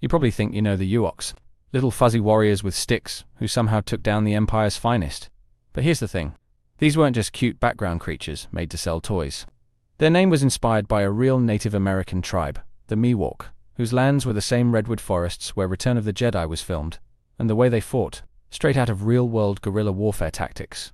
You probably think you know the Ewoks, little fuzzy warriors with sticks who somehow took down the Empire's finest. But here's the thing. These weren't just cute background creatures made to sell toys. Their name was inspired by a real Native American tribe, the Miwok, whose lands were the same redwood forests where Return of the Jedi was filmed, and the way they fought, straight out of real-world guerrilla warfare tactics.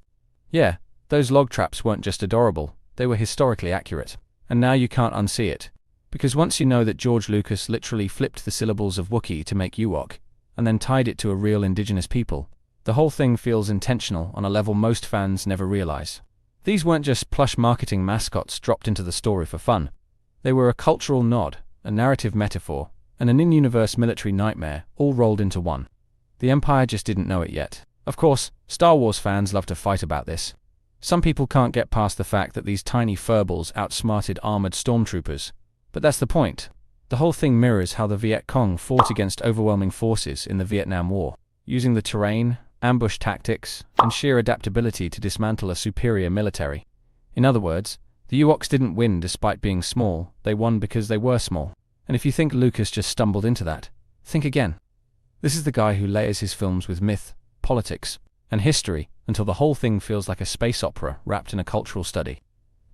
Yeah, those log traps weren't just adorable, they were historically accurate. And now you can't unsee it. Because once you know that George Lucas literally flipped the syllables of Wookiee to make Ewok, and then tied it to a real indigenous people, the whole thing feels intentional on a level most fans never realize. These weren't just plush marketing mascots dropped into the story for fun. They were a cultural nod, a narrative metaphor, and an in-universe military nightmare, all rolled into one. The Empire just didn't know it yet. Of course, Star Wars fans love to fight about this. Some people can't get past the fact that these tiny furballs outsmarted armored stormtroopers. But that's the point. The whole thing mirrors how the Viet Cong fought against overwhelming forces in the Vietnam War, using the terrain, ambush tactics, and sheer adaptability to dismantle a superior military. In other words, the Ewoks didn't win despite being small, they won because they were small. And if you think Lucas just stumbled into that, think again. This is the guy who layers his films with myth, politics, and history until the whole thing feels like a space opera wrapped in a cultural study.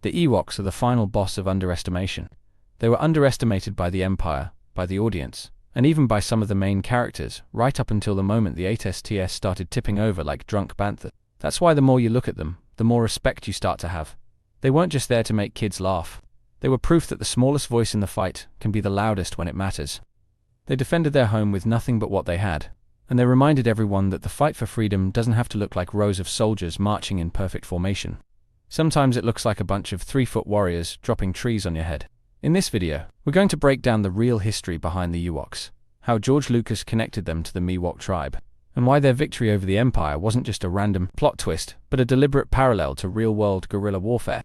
The Ewoks are the final boss of underestimation. They were underestimated by the Empire, by the audience, and even by some of the main characters, right up until the moment the 8STS started tipping over like drunk bantha. That's why the more you look at them, the more respect you start to have. They weren't just there to make kids laugh. They were proof that the smallest voice in the fight can be the loudest when it matters. They defended their home with nothing but what they had, and they reminded everyone that the fight for freedom doesn't have to look like rows of soldiers marching in perfect formation. Sometimes it looks like a bunch of 3-foot warriors dropping trees on your head. In this video, we're going to break down the real history behind the Ewoks, how George Lucas connected them to the Miwok tribe, and why their victory over the Empire wasn't just a random plot twist, but a deliberate parallel to real-world guerrilla warfare.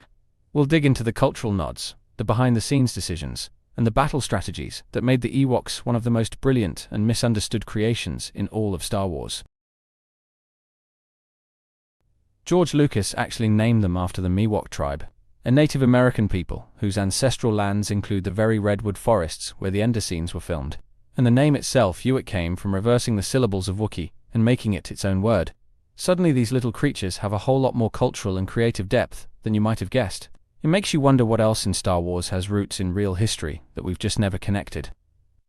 We'll dig into the cultural nods, the behind-the-scenes decisions, and the battle strategies that made the Ewoks one of the most brilliant and misunderstood creations in all of Star Wars. George Lucas actually named them after the Miwok tribe, a Native American people whose ancestral lands include the very redwood forests where the Ender scenes were filmed. And the name itself, Ewok, came from reversing the syllables of Wookiee and making it its own word. Suddenly these little creatures have a whole lot more cultural and creative depth than you might have guessed. It makes you wonder what else in Star Wars has roots in real history that we've just never connected.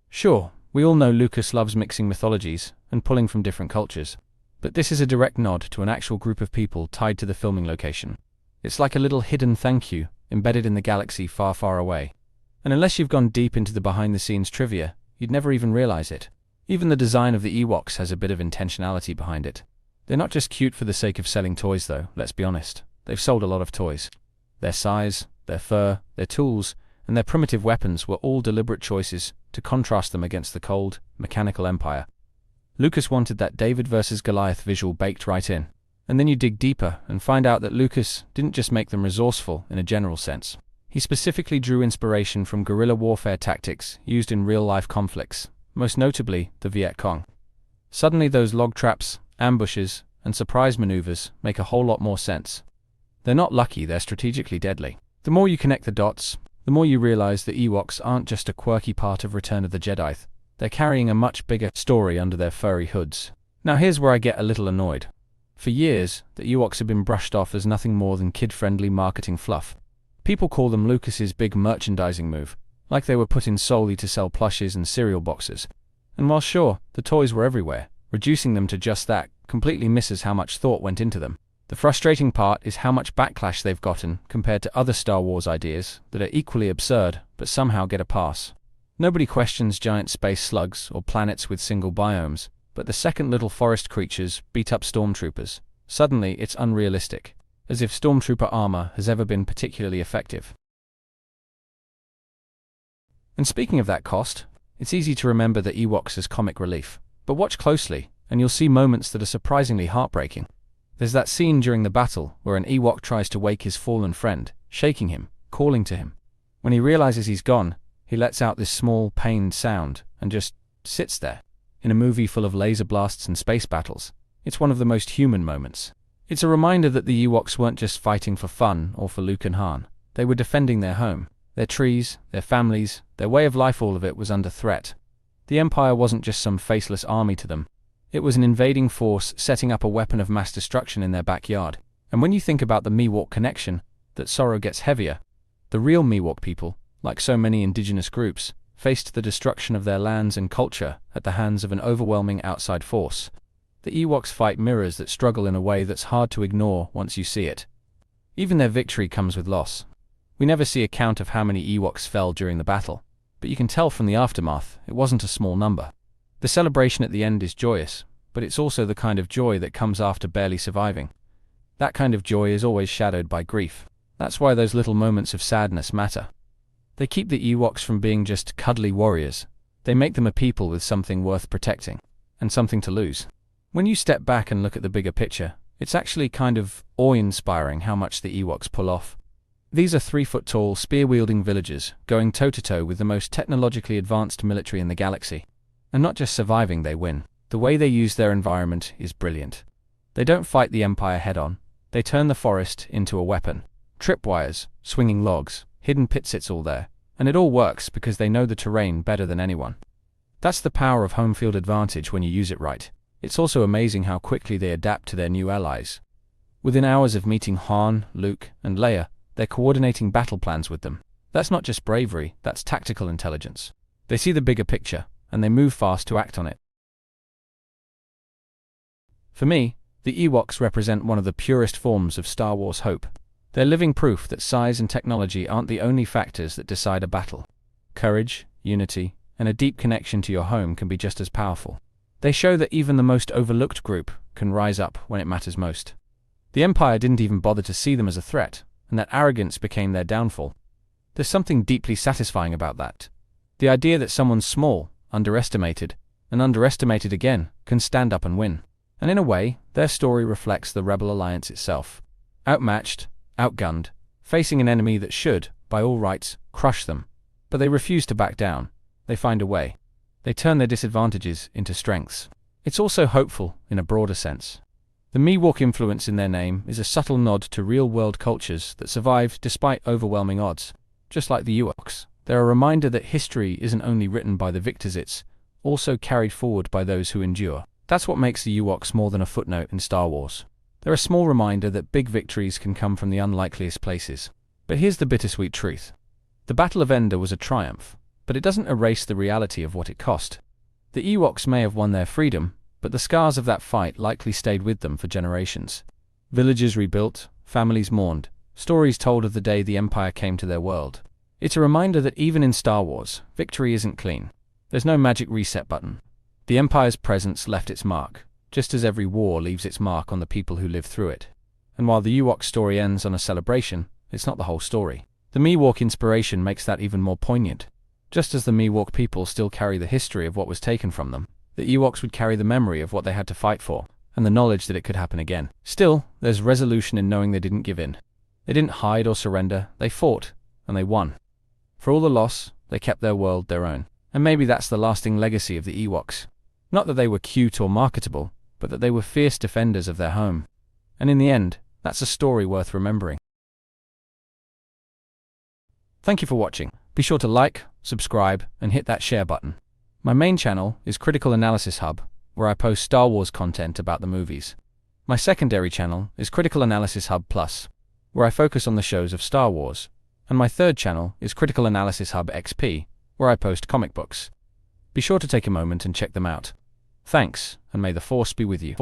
Sure, we all know Lucas loves mixing mythologies and pulling from different cultures, but this is a direct nod to an actual group of people tied to the filming location. It's like a little hidden thank you embedded in the galaxy far, far away. And unless you've gone deep into the behind-the-scenes trivia, you'd never even realize it. Even the design of the Ewoks has a bit of intentionality behind it. They're not just cute for the sake of selling toys though, let's be honest. They've sold a lot of toys. Their size, their fur, their tools, and their primitive weapons were all deliberate choices to contrast them against the cold, mechanical Empire. Lucas wanted that David versus Goliath visual baked right in. And then you dig deeper and find out that Lucas didn't just make them resourceful in a general sense. He specifically drew inspiration from guerrilla warfare tactics used in real-life conflicts, most notably the Viet Cong. Suddenly those log traps, ambushes, and surprise maneuvers make a whole lot more sense. They're not lucky, they're strategically deadly. The more you connect the dots, the more you realize the Ewoks aren't just a quirky part of Return of the Jedi. They're carrying a much bigger story under their furry hoods. Now here's where I get a little annoyed. For years, the Ewoks have been brushed off as nothing more than kid-friendly marketing fluff. People call them Lucas's big merchandising move, like they were put in solely to sell plushes and cereal boxes. And while sure, the toys were everywhere, reducing them to just that completely misses how much thought went into them. The frustrating part is how much backlash they've gotten compared to other Star Wars ideas that are equally absurd but somehow get a pass. Nobody questions giant space slugs or planets with single biomes, but the second little forest creatures beat up stormtroopers. Suddenly it's unrealistic, as if stormtrooper armor has ever been particularly effective. And speaking of that cost, it's easy to remember the Ewoks as comic relief, but watch closely and you'll see moments that are surprisingly heartbreaking. There's that scene during the battle where an Ewok tries to wake his fallen friend, shaking him, calling to him. When he realizes he's gone, he lets out this small, pained sound and just sits there. In a movie full of laser blasts and space battles, it's one of the most human moments. It's a reminder that the Ewoks weren't just fighting for fun or for Luke and Han. They were defending their home, their trees, their families, their way of life, all of it was under threat. The Empire wasn't just some faceless army to them. It was an invading force setting up a weapon of mass destruction in their backyard. And when you think about the Miwok connection, that sorrow gets heavier. The real Miwok people, like so many indigenous groups, faced the destruction of their lands and culture at the hands of an overwhelming outside force. The Ewoks fight mirrors that struggle in a way that's hard to ignore once you see it. Even their victory comes with loss. We never see a count of how many Ewoks fell during the battle, but you can tell from the aftermath it wasn't a small number. The celebration at the end is joyous, but it's also the kind of joy that comes after barely surviving. That kind of joy is always shadowed by grief. That's why those little moments of sadness matter. They keep the Ewoks from being just cuddly warriors. They make them a people with something worth protecting, and something to lose. When you step back and look at the bigger picture, it's actually kind of awe-inspiring how much the Ewoks pull off. These are 3-foot-tall, spear-wielding villagers, going toe-to-toe with the most technologically advanced military in the galaxy. And not just surviving, they win. The way they use their environment is brilliant. They don't fight the Empire head-on. They turn the forest into a weapon. Tripwires, swinging logs, hidden pits, it's all there. And it all works because they know the terrain better than anyone. That's the power of home field advantage when you use it right. It's also amazing how quickly they adapt to their new allies. Within hours of meeting Han, Luke, and Leia, they're coordinating battle plans with them. That's not just bravery, that's tactical intelligence. They see the bigger picture, and they move fast to act on it. For me, the Ewoks represent one of the purest forms of Star Wars hope. They're living proof that size and technology aren't the only factors that decide a battle. Courage, unity, and a deep connection to your home can be just as powerful. They show that even the most overlooked group can rise up when it matters most. The Empire didn't even bother to see them as a threat, and that arrogance became their downfall. There's something deeply satisfying about that. The idea that someone small, underestimated, and underestimated again, can stand up and win. And in a way, their story reflects the Rebel Alliance itself. Outmatched, outgunned, facing an enemy that should, by all rights, crush them. But they refuse to back down. They find a way. They turn their disadvantages into strengths. It's also hopeful in a broader sense. The Miwok influence in their name is a subtle nod to real-world cultures that survive despite overwhelming odds. Just like the Ewoks, they're a reminder that history isn't only written by the victors, it's also carried forward by those who endure. That's what makes the Ewoks more than a footnote in Star Wars. They're a small reminder that big victories can come from the unlikeliest places. But here's the bittersweet truth. The Battle of Endor was a triumph, but it doesn't erase the reality of what it cost. The Ewoks may have won their freedom, but the scars of that fight likely stayed with them for generations. Villages rebuilt, families mourned, stories told of the day the Empire came to their world. It's a reminder that even in Star Wars, victory isn't clean. There's no magic reset button. The Empire's presence left its mark, just as every war leaves its mark on the people who live through it. And while the Ewok story ends on a celebration, it's not the whole story. The Miwok inspiration makes that even more poignant. Just as the Miwok people still carry the history of what was taken from them, the Ewoks would carry the memory of what they had to fight for, and the knowledge that it could happen again. Still, there's resolution in knowing they didn't give in. They didn't hide or surrender, they fought, and they won. For all the loss, they kept their world their own. And maybe that's the lasting legacy of the Ewoks. Not that they were cute or marketable, but that they were fierce defenders of their home. And in the end, that's a story worth remembering. Thank you for watching. Be sure to like, subscribe, and hit that share button. My main channel is Critical Analysis Hub, where I post Star Wars content about the movies. My secondary channel is Critical Analysis Hub Plus, where I focus on the shows of Star Wars. And my third channel is Critical Analysis Hub XP, where I post comic books. Be sure to take a moment and check them out. Thanks, and may the Force be with you.